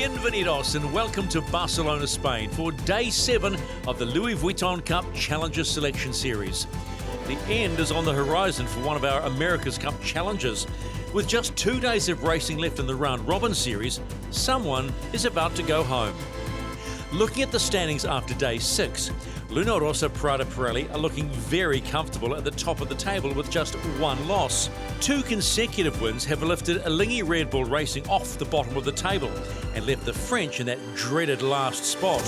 Bienvenidos and welcome to Barcelona, Spain for Day 7 of the Louis Vuitton Cup Challenger Selection Series. The end is on the horizon for one of our America's Cup Challengers. With just 2 days of racing left in the round-robin series, someone is about to go home. Looking at the standings after Day 6, Luna Rossa Prada Pirelli are looking very comfortable at the top of the table with just 1 loss. 2 consecutive wins have lifted Alinghi Red Bull Racing off the bottom of the table and left the French in that dreaded last spot.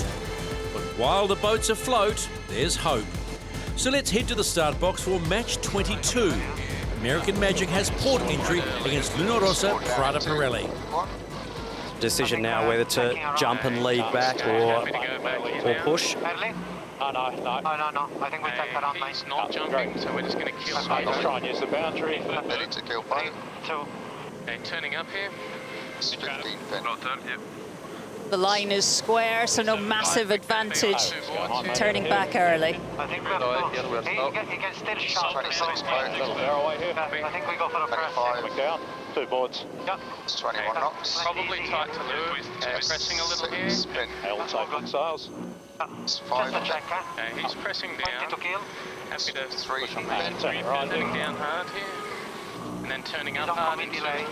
But while the boat's afloat, there's hope. So let's head to the start box for match 22. American Magic has port entry against Luna Rossa Prada Pirelli. Decision now whether to jump and lead back or push. No. I think we take that on, mate. He's not jumping, so we're just going to kill boat. Let's try and use the boundary. Ready to kill boat. Okay, turning up here. 15 pin. The line is square, so no massive advantage turning back early. I think we have to. He can still shot. 26 boat. I think we go for the press. 25. Down. 2 boards. Yep. It's 21 knots. Probably tight to Lou. Pressing a little here. 6 pin. L type good sails. It's 5 Just a check, Okay, he's pressing down. 20 to kill. Happy to 3 push on pin. that. Turning down hard here. And then turning up hard into turning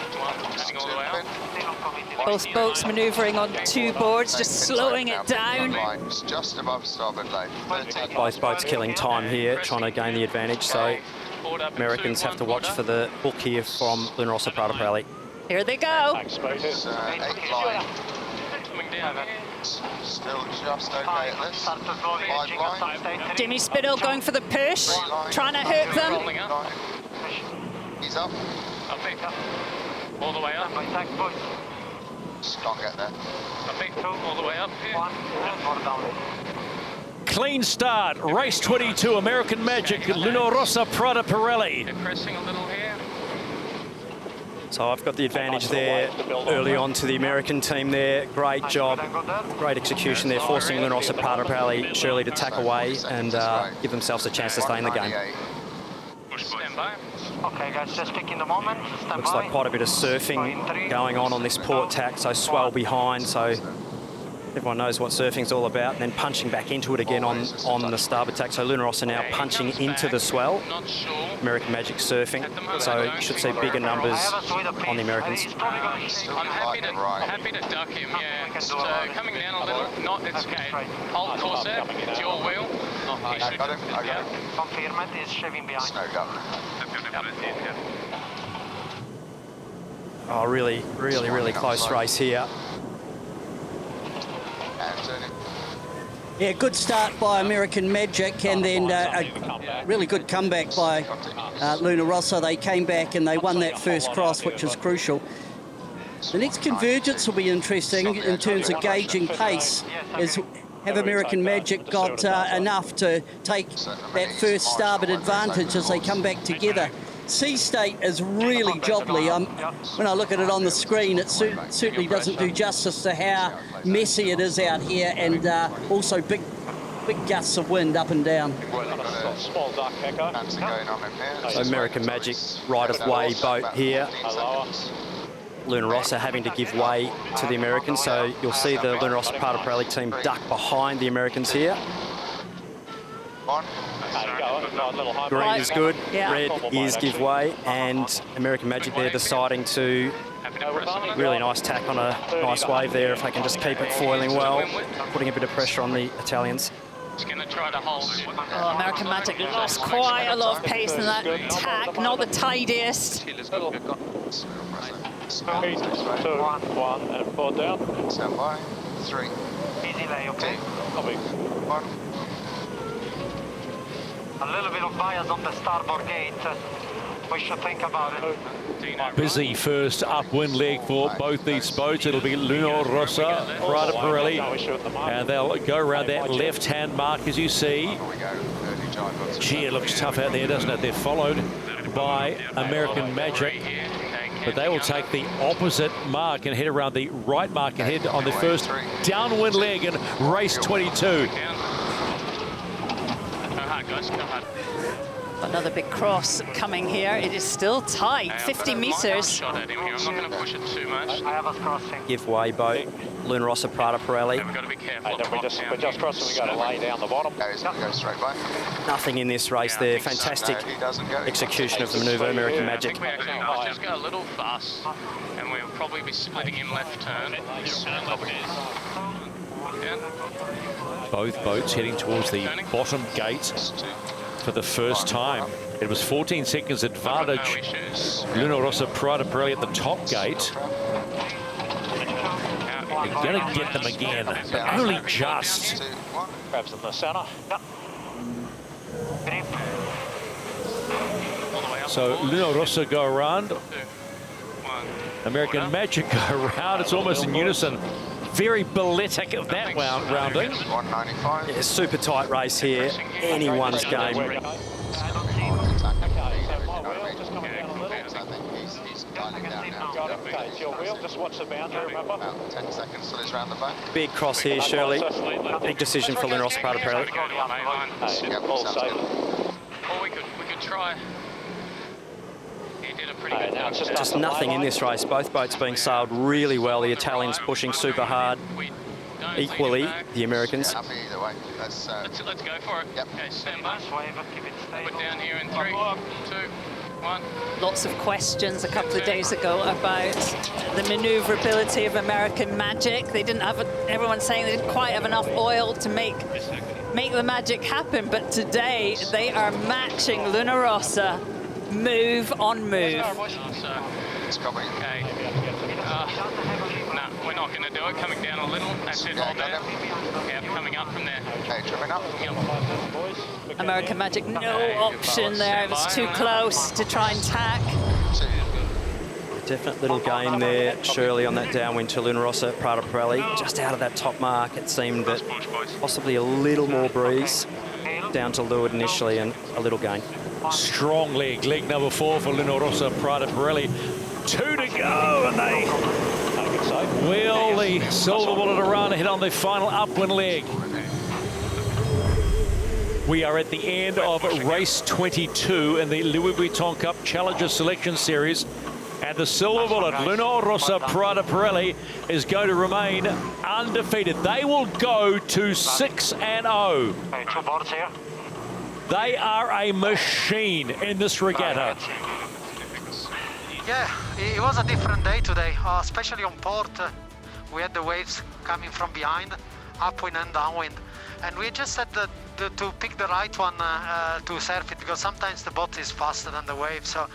all the way up. Both boats manoeuvring on 2 boards, just slowing it down. It's just above starboard lane. 13 Both boats killing time here, trying to gain the advantage. So Americans have to watch for the hook here from Luna Rossa Prada Pirelli. Here they go. It's 8 line. Coming down here. Still just okay at this. 5 line. Jimmy Spittle going for the push, trying to hook them. Rolling up. He's up. Up it. All the way up. Just can't get there. Up it. All the way up here. Clean start, race 22, American Magic, Luna Rossa Prada Pirelli. They're pressing a little here. So I've got the advantage there early on to the American team there. Great job, great execution there, forcing Luna Rossa Prada Pirelli surely to tack away and give themselves a chance to stay in the game. Stand by. Okay, guys, just picking the moment. Stand Looks by. like quite a bit of surfing going on this port tack, so swell behind, so everyone knows what surfing's all about, and then punching back into it again on the starboard tack. So Luna Rossa now punching into the swell. Not sure. American Magic surfing, so you should see bigger numbers on the Americans. I'm happy to duck him, yeah. So coming down a little, not escape. Hold course there, it's your wheel. He should, got him, I got him. Confirm it, is shaving behind. Snowed up. Oh, really close race here. And turn it. Yeah, good start by American Magic, and then a really good comeback by Luna Rossa. They came back and they won that first cross, which is crucial. The next convergence will be interesting in terms of gauging pace. Have American Magic got enough to take that first starboard advantage as they come back together? Sea State is really jobbly. When I look at it on the screen, it certainly doesn't do justice to how messy it is out here, and also big gusts of wind up and down. Small duck echo. So American Magic right of way boat here. Luna Rossa having to give way to the Americans, so you'll see the Luna Rossa Prada Pirelli team duck behind the Americans here. Green is good, red is give way, and American Magic there deciding to really nice tack on a nice wave there if they can just keep it foiling well, putting a bit of pressure on the Italians. He's going to try to hold. Oh, American Magic lost quite a lot of pace in that tack, not the tidiest. 2, 1, and 4 down. Stand by. 3. Easy lay, okay? 1. A little bit of bias on the starboard gate. We should think about it. Busy first upwind leg for both these boats. It'll be Luna Rossa Prada Pirelli, and they'll go around that left-hand mark as you see. Gee, it looks tough out there, doesn't it? They're followed by American Magic, but they will take the opposite mark and head around the right mark and head on the first downwind leg in race 22. Go hard, guys, go hard. Another big cross coming here. It is still tight, 50 metres. Shot at him here. I'm not going to push it too much. I have us crossing. Give way boat, Luna Rossa, Prada Pirelli. We've got to be careful. We're just crossing, we've got to lay down the bottom. He's going to go straight back. Nothing in this race there. Fantastic No, he doesn't go. execution of the manoeuvre, American I Magic. think we actually might just go a little fast, and we'll probably be splitting him left turn. Yeah. Both boats heading towards the bottom gate for the first time. It was 14 seconds advantage. Luna Rossa, Prada Pirelli at the top gate. You're going to get them again, but only just. Grabs in the centre. So Luna Rossa go around. American Magic go around. It's almost in unison. Very balletic of that rounding. 195. Yeah, super tight race here. Anyone's game. Just watch the boundary, remember? About 10 seconds till he's round the back. Big cross here, Shirley. Big decision for Luna Rossa, Prada Pirelli. Yep, All sounds safe. good. Or we could try. He did a pretty good now job. it's Just nothing in this race. Both boats being sailed really well. The Italians pushing super hard. Equally, the Americans. Happy either way. Let's Let's go for it. Yep. Okay, stand by. Keep it Put stable. down here in 3, 2, 1. Lots of questions a couple of days ago about the maneuverability of American Magic. They didn't have, everyone's saying they didn't quite have enough oil to make the magic happen, but today they are matching Luna Rossa move on move. So, it's coming. okay. No, we're not going to do it. Coming down a little. That's it, hold there. Yeah, coming up from there. Okay, trimming up. American Magic, no option there. It was too close to try and tack. Definite little gain there, Shirley, on that downwind to Luna Rossa, Prada Pirelli. Just out of that top mark, it seemed that possibly a little more breeze down to leeward initially and a little gain. Strong leg number 4 for Luna Rossa, Prada Pirelli. 2 to go, and they wheel the silver bullet around ahead on the final upwind leg. We are at the end of race 22 in the Louis Vuitton Cup Challenger Selection Series. And the silver bullet, Luna Rossa, Prada Pirelli, is going to remain undefeated. They will go to 6-0. Okay, 2 boards here. They are a machine in this regatta. Yeah, it was a different day today, especially on port. We had the waves coming from behind, upwind and downwind. And we just had to pick the right one to surf it, because sometimes the boat is faster than the wave. So,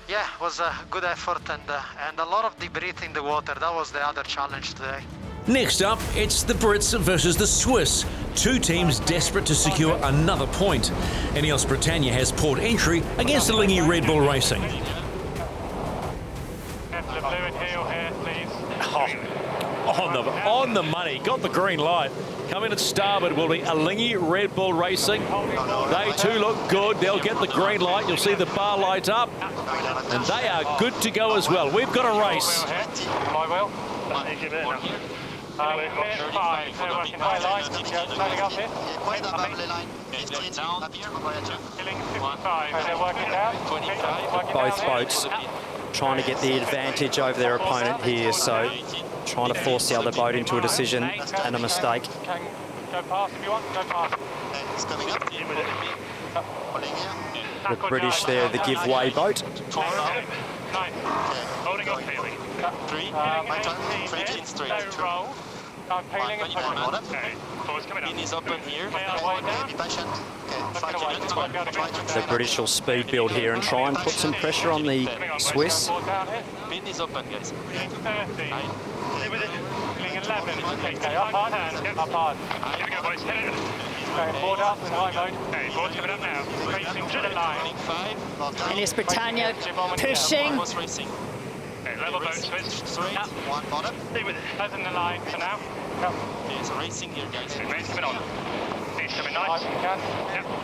yeah, it was a good effort and a lot of debris in the water. That was the other challenge today. Next up, it's the Brits versus the Swiss. 2 teams desperate to secure another point. Ineos Britannia has port entry against Alinghi Red Bull Racing. On the money, got the green light. Coming at starboard will be Alinghi Red Bull Racing. They too look good. They'll get the green light. You'll see the bar light up. And they are good to go as well. We've got a race. Both boats trying to get the advantage over their opponent here, so trying to force the other boat into a decision and a mistake. Go past if you want, go past. It's coming up. The British there, the give way boat. Nice. Holding off peeling. 3. My turn. 3 straight. Roll. I'm peeling and pushing. Okay. Forward's coming up. Pin is open here. Way down. Be patient. Okay, 5 minutes. The British will speed build here and try and put some pressure on the Swiss. Pin is open, guys. 30. Stay with it. Peeling 11. Okay, up hard. Up hard. Here we go, boys. Hit it. Okay, board up in high mode. Okay, board's coming up now. Racing to the line. 5. Ineos Britannia pushing. Racing. Okay, level boat switch. Straight. 1 bottom. Stay with it. As in the line for now. Come. Okay, so racing here, guys. Okay, mate's coming on. He's coming nice. Yep,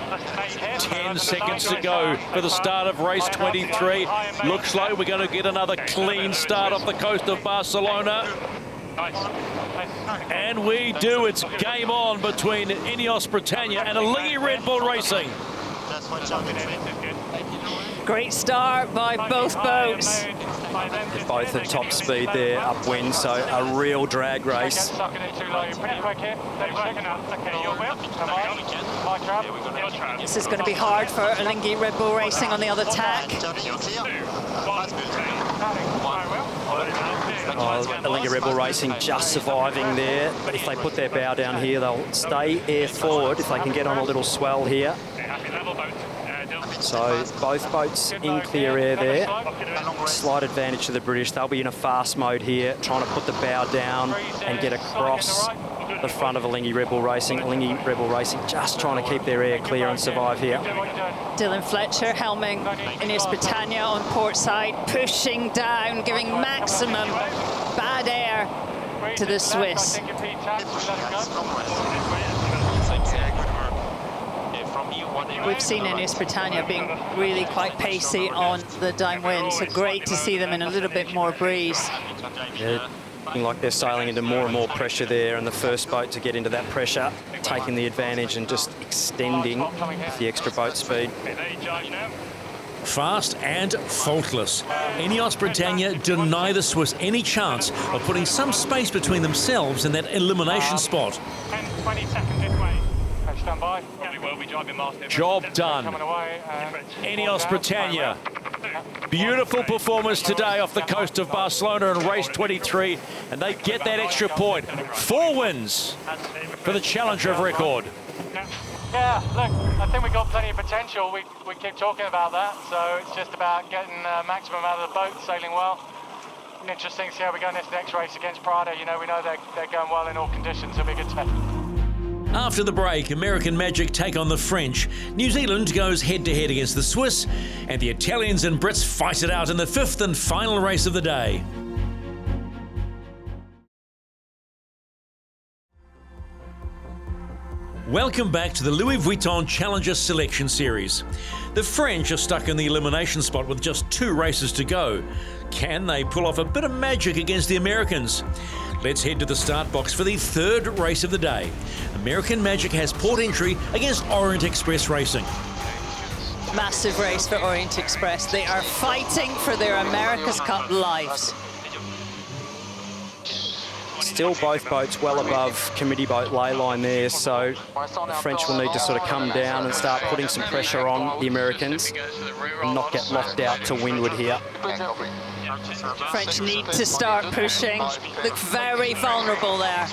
that's the mate here. 10 seconds to go for the start of race 23. Looks like we're going to get another clean start off the coast of Barcelona. Nice. And we do. It's game on between Ineos Britannia and Alinghi Red Bull Racing. Great start by both boats. They're both at top speed there, upwind, so a real drag race. This is going to be hard for Alinghi Red Bull Racing on the other tack. Alinghi Red Bull Racing just surviving there, but if they put their bow down here, they'll stay air forward if they can get on a little swell here. So both boats in clear air there. Slight advantage to the British. They'll be in a fast mode here, trying to put the bow down and get across the front of Alinghi Red Bull Racing. Alinghi Red Bull Racing just trying to keep their air clear and survive here. Dylan Fletcher helming Ineos Britannia on port side, pushing down, giving maximum bad air to the Swiss. We've seen Ineos Britannia being really quite pacey on the downwind, so great to see them in a little bit more breeze. Yeah, looking like they're sailing into more and more pressure there, and the first boat to get into that pressure, taking the advantage and just extending the extra boat speed. Fast and faultless. Ineos Britannia deny the Swiss any chance of putting some space between themselves and that elimination spot. 20 seconds this way. Stand by. Job done. Ineos Britannia. Beautiful performance today off the coast of Barcelona in race 23, and they get that extra point. 4 wins for the challenger of record. Yeah, look, I think we've got plenty of potential. We keep talking about that, so it's just about getting maximum out of the boat, sailing well. Interesting to see how we go in this next race against Prada. You know, we know they're going well in all conditions. It'll be a good test. After the break, American Magic take on the French. New Zealand goes head-to-head against the Swiss, and the Italians and Brits fight it out in the 5th and final race of the day. Welcome back to the Louis Vuitton Challenger Selection Series. The French are stuck in the elimination spot with just 2 races to go. Can they pull off a bit of magic against the Americans? Let's head to the start box for the 3rd race of the day. American Magic has port entry against Orient Express Racing. Massive race for Orient Express. They are fighting for their America's Cup lives. Still both boats well above committee boat ley line there, so the French will need to sort of come down and start putting some pressure on the Americans and not get locked out to windward here. French need to start pushing. Look very vulnerable there.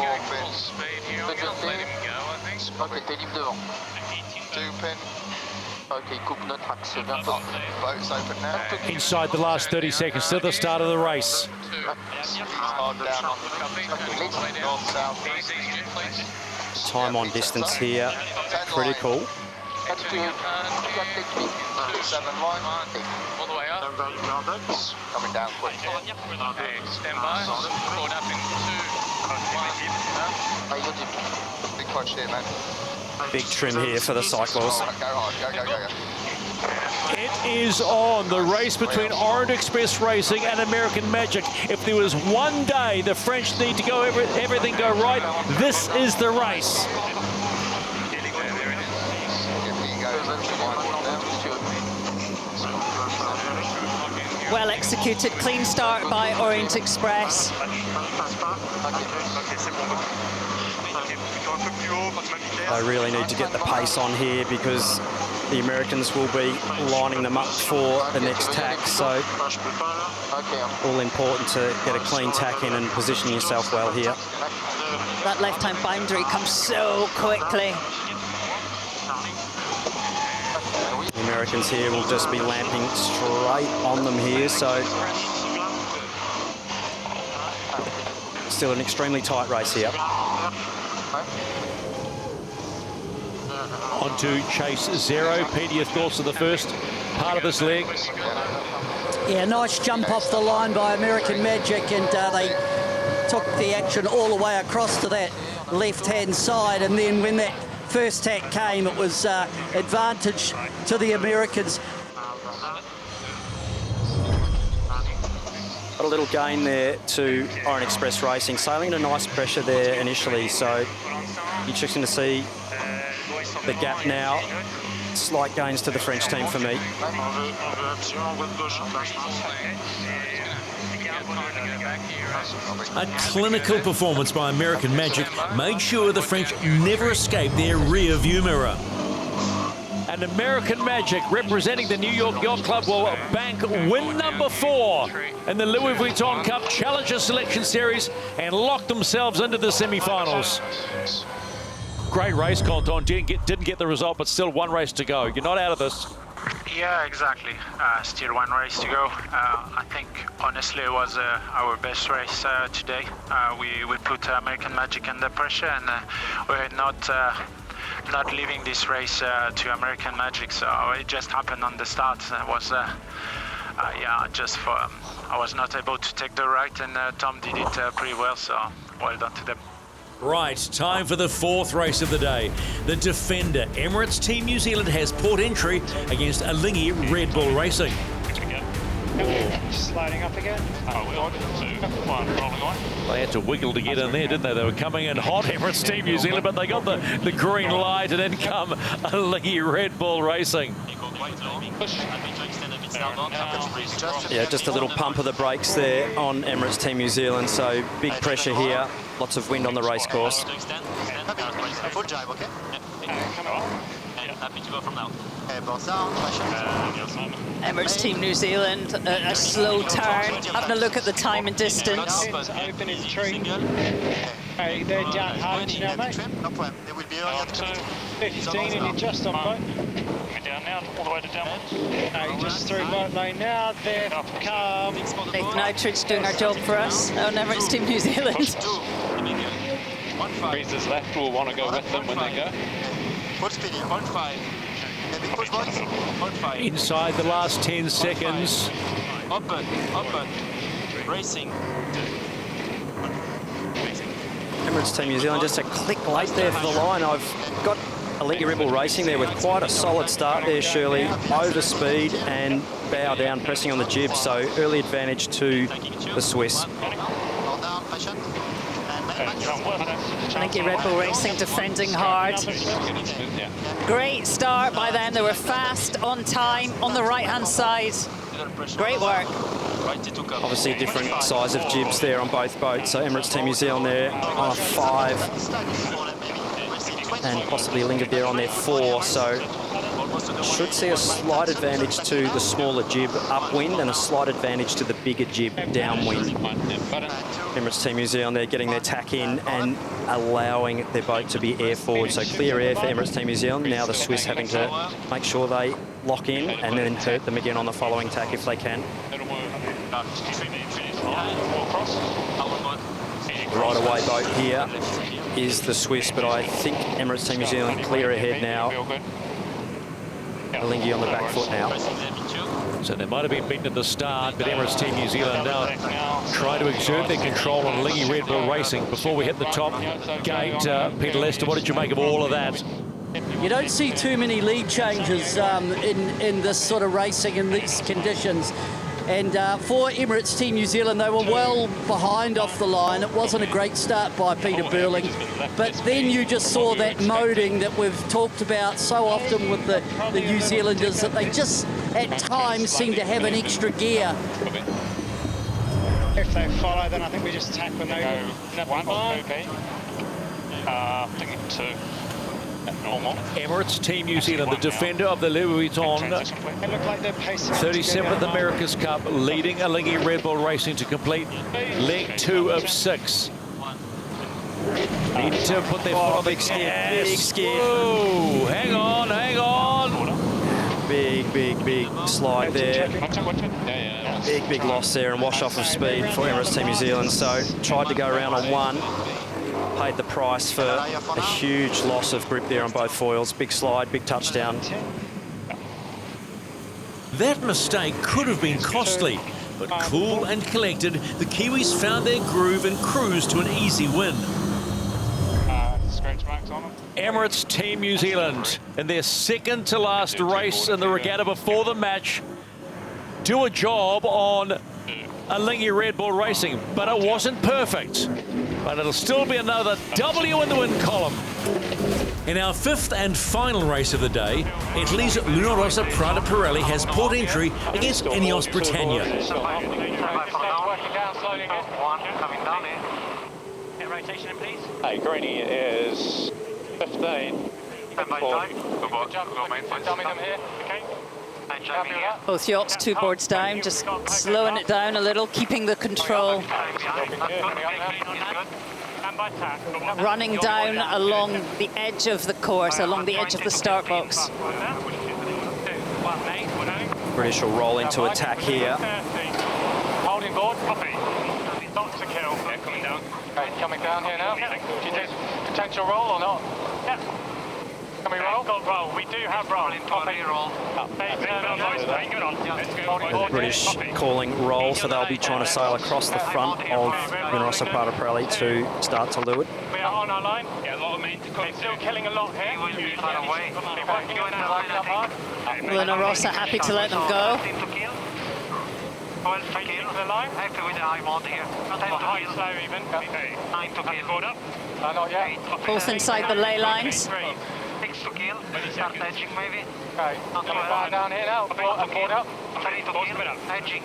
Inside the last 30 seconds to the start of the race. Time on distance here, critical. All the way up. Coming down quick. Okay, stand by. Caught up in 2, 1. Big push here, man. Big trim here for the cyclos. Go hard, go. It is on, the race between Orient Express Racing and American Magic. If there was one day the French need to go everything go right, this is the race. Well executed, clean start by Orient Express. They really need to get the pace on here because the Americans will be lining them up for the next tack. So all important to get a clean tack in and position yourself well here. That left-hand boundary comes so quickly. The Americans here will just be lamping straight on them here, so still an extremely tight race here. On to chase 0. Peter, your thoughts of the first part of this leg? Yeah, nice jump off the line by American Magic, and they took the action all the way across to that left-hand side, and then when that first tack came, it was advantage to the Americans. Got a little gain there to Orient Express Racing, sailing at a nice pressure there initially, so interesting to see the gap now. Slight gains to the French team for me. A clinical performance by American Magic made sure the French never escaped their rear view mirror. And American Magic, representing the New York Yacht Club, will bank win number 4 in the Louis Vuitton Cup Challenger Selection Series and lock themselves into the semi-finals. Great race, Quentin. Didn't get the result, but still one race to go. You're not out of this. Yeah, exactly. Still one race to go. I think, honestly, it was our best race today. We put American Magic under pressure, and we're not leaving this race to American Magic. So it just happened on the start. It was, I was not able to take the right, and Tom did it pretty well. So well done to them. Right, time for the 4th race of the day. The defender, Emirates Team New Zealand, has port entry against Alinghi Red Bull Racing. Just sliding up again. 1, rolling on. They had to wiggle to get in there, didn't they? They were coming in hot, Emirates Team New Zealand, but they got the green light, and in come Alinghi Red Bull Racing. Yeah, just a little pump of the brakes there on Emirates Team New Zealand, so big pressure here, lots of wind on the race course. Full drive, okay? Happy to go from now. Emirates Team New Zealand, a slow turn, having a look at the time and distance. Opening trim. Hey, they're down hard, you know, mate. No problem. They will be early at 15 and you're just on boat. Coming down now, all the way to downwards. Hey, just through boat lane now. There come. Nathan Outridge doing our job for us on Emirates Team New Zealand. Breezes left will want to go with them when they go. Full speed here. 1.5. Big push, boys. 1.5. Inside the last 10 seconds. Open. Racing. Emirates Team New Zealand just a click late there for the line. I've got Alinghi Red Bull Racing there with quite a solid start there, Shirley. Over speed and bow down, pressing on the jib, so early advantage to the Swiss. Alinghi Red Bull Racing defending hard. Great start by them. They were fast, on time, on the right-hand side. Great work. Obviously a different size of jibs there on both boats, so Emirates Team New Zealand there on a 5 and possibly Alinghi there on their 4, so should see a slight advantage to the smaller jib upwind and a slight advantage to the bigger jib downwind. Emirates Team New Zealand there getting their tack in and allowing their boat to be air forward, so clear air for Emirates Team New Zealand. Now the Swiss having to make sure they lock in and then hurt them again on the following tack if they can. Right away boat here is the Swiss, but I think Emirates Team New Zealand clear ahead now. Alinghi on the back foot now. So they might have been beaten at the start, but Emirates Team New Zealand now try to exert their control on Alinghi Red Bull Racing. Before we hit the top gate, Peter Lester, what did you make of all of that? You don't see too many lead changes in this sort of racing in these conditions. And for Emirates Team New Zealand, they were well behind off the line. It wasn't a great start by Peter Burling, but then you just saw that moding that we've talked about so often with the New Zealanders, that they just at times seem to have an extra gear. If they follow, then I think we just attack when they go 1 or 2P. I think 2. Normal. Emirates Team New Zealand, the defender of the Louis Vuitton 37th America's Cup, leading Alinghi Red Bull Racing to complete leg 2 of 6. Need to put their foot on the gas. Big skid. Whoa, hang on. Big slide there. Big loss there and wash off of speed for Emirates Team New Zealand. So tried to go around on 1. Paid the price for a huge loss of grip there on both foils. Big slide, big touchdown. That mistake could have been costly, but cool and collected, the Kiwis found their groove and cruised to an easy win. Scratch marks on them. Emirates Team New Zealand, in their second to last race in the regatta before the match, do a job on Alinghi Red Bull Racing, but it wasn't perfect. But it'll still be another W in the win column. In our fifth and final race of the day, Italy's Luna Rossa Prada Pirelli has port entry against Ineos Britannia. Rotation, please. Hey, Greenie is 15. Both yachts 2 boards down, just slowing it down a little, keeping the control. Running down along the edge of the course, along the edge of the start box. British will roll into attack here. Holding board, copy. Doctor kill. Yeah, coming down. Okay, coming down here now. Yeah. Do you think potential roll or not? Yeah. Can we roll? Got roll. We do have roll. Copy. Roll. The British calling roll, so they'll be trying to sail across the front of Luna Rossa Prada Pirelli to start to leeward. We are on our line. Yeah, a lot of main to come. Still killing a lot here. Luna Rossa happy to let them go. Taking the line. Happy with the high mode here. High, slow even. 9 to kill. Not yet. Both inside the ley lines. 6 to kill. Start edging maybe. Okay. Coming down here now. Board up. 3 to kill. Edging.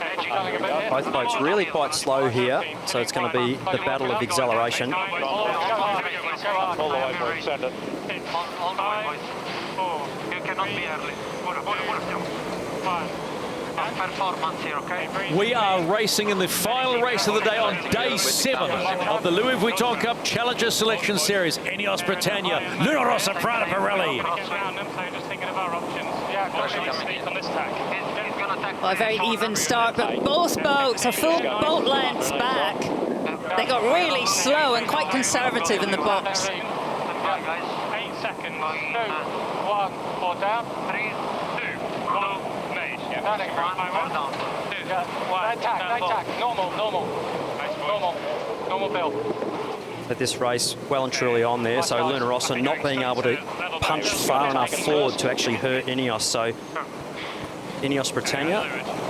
Both boats really quite slow here, so it's going to be the battle of acceleration. All the way for extended. All the way, boys. You cannot be early. Performance here, okay? We are racing in the final race of the day on day 7 of the Louis Vuitton Cup Challenger Selection Series. Ineos Britannia, Luna Rossa Prada Pirelli. Well, a very even start, but both boats are full boat lengths back. They got really slow and quite conservative in the box. 8 seconds. 2, 1, 4 down. 3, 2, 1. Attack. Normal build. But this race well and truly on there, so Luna Rossa not being able to punch far enough forward to actually hurt Ineos. So Ineos Britannia,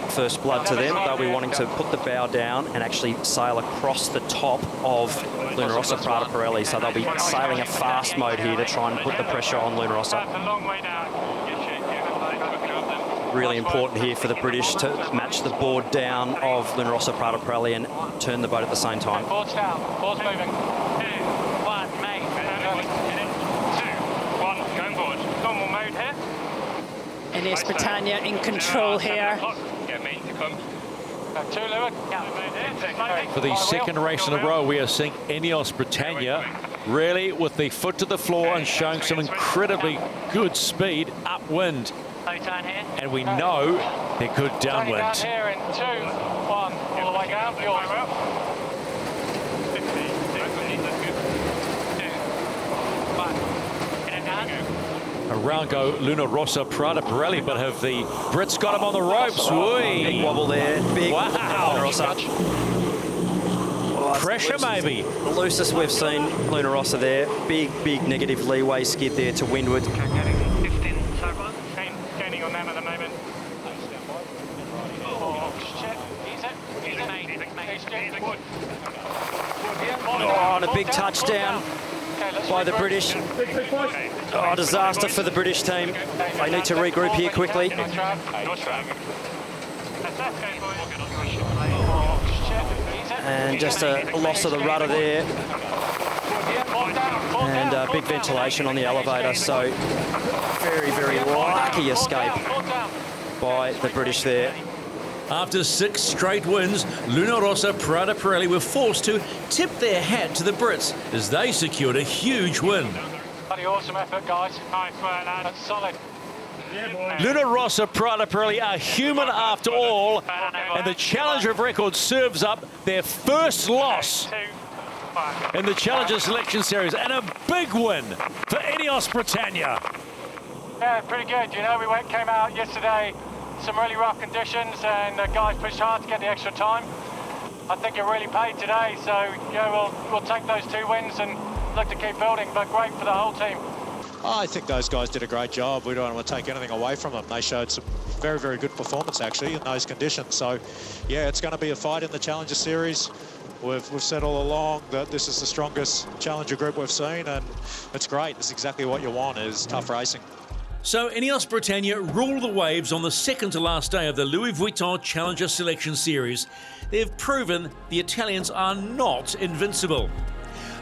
first blood to them. They'll be wanting to put the bow down and actually sail across the top of Luna Rossa Prada Pirelli. So they'll be sailing a fast mode here to try and put the pressure on Luna Rossa. Really important here for the British to match the board down of Luna Rossa Prada Pirelli and turn the boat at the same time. Board's down. Board's moving. 2, 1, main. 2, 1, going forward. Normal mode here. Ineos Britannia in control here. Get main to come. 2 leeward. For the second race in a row, we are seeing Ineos Britannia really with the foot to the floor and showing some incredibly good speed upwind. And we know they're good downwind. Down here in 2, 1, all the way down. Yours. Around go Luna Rossa Prada Pirelli, but have the Brits got him on the ropes? Big wobble there. Big wow. Luna Rossa. Pressure maybe. The loosest we've seen Luna Rossa there. Big negative leeway skid there to windward. 15 circle. Gaining on them at the moment. Oh, shit. Oh, and a big touchdown by the British. Oh, disaster for the British team. They need to regroup here quickly. And just a loss of the rudder there. And big ventilation on the elevator. So very lucky escape by the British there. After 6 straight wins, Luna Rossa Prada Pirelli were forced to tip their hat to the Brits as they secured a huge win. Bloody awesome effort, guys. Nice work, lad. That's solid. Luna Rossa Prada Pirelli are human after all, and the Challenger of Record serves up their first loss in the Challenger Selection Series, and a big win for Ineos Britannia. Yeah, pretty good. You know, we came out yesterday, some really rough conditions, and the guys pushed hard to get the extra time. I think it really paid today, so yeah, we'll take those 2 wins and look to keep building, but great for the whole team. I think those guys did a great job. We don't want to take anything away from them. They showed some very, very good performance, actually, in those conditions. So, yeah, it's going to be a fight in the Challenger Series. We've said all along that this is the strongest Challenger group we've seen, and it's great. It's exactly what you want, is tough racing. So Ineos Britannia rule the waves on the second to last day of the Louis Vuitton Challenger Selection Series. They've proven the Italians are not invincible.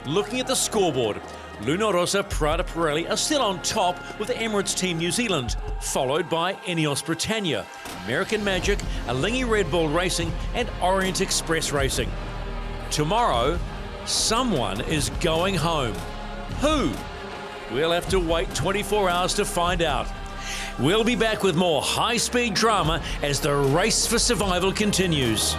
Looking at the scoreboard, Luna Rossa, Prada Pirelli are still on top with the Emirates Team New Zealand, followed by Ineos Britannia, American Magic, Alinghi Red Bull Racing and Orient Express Racing. Tomorrow, someone is going home. Who? We'll have to wait 24 hours to find out. We'll be back with more high-speed drama as the race for survival continues.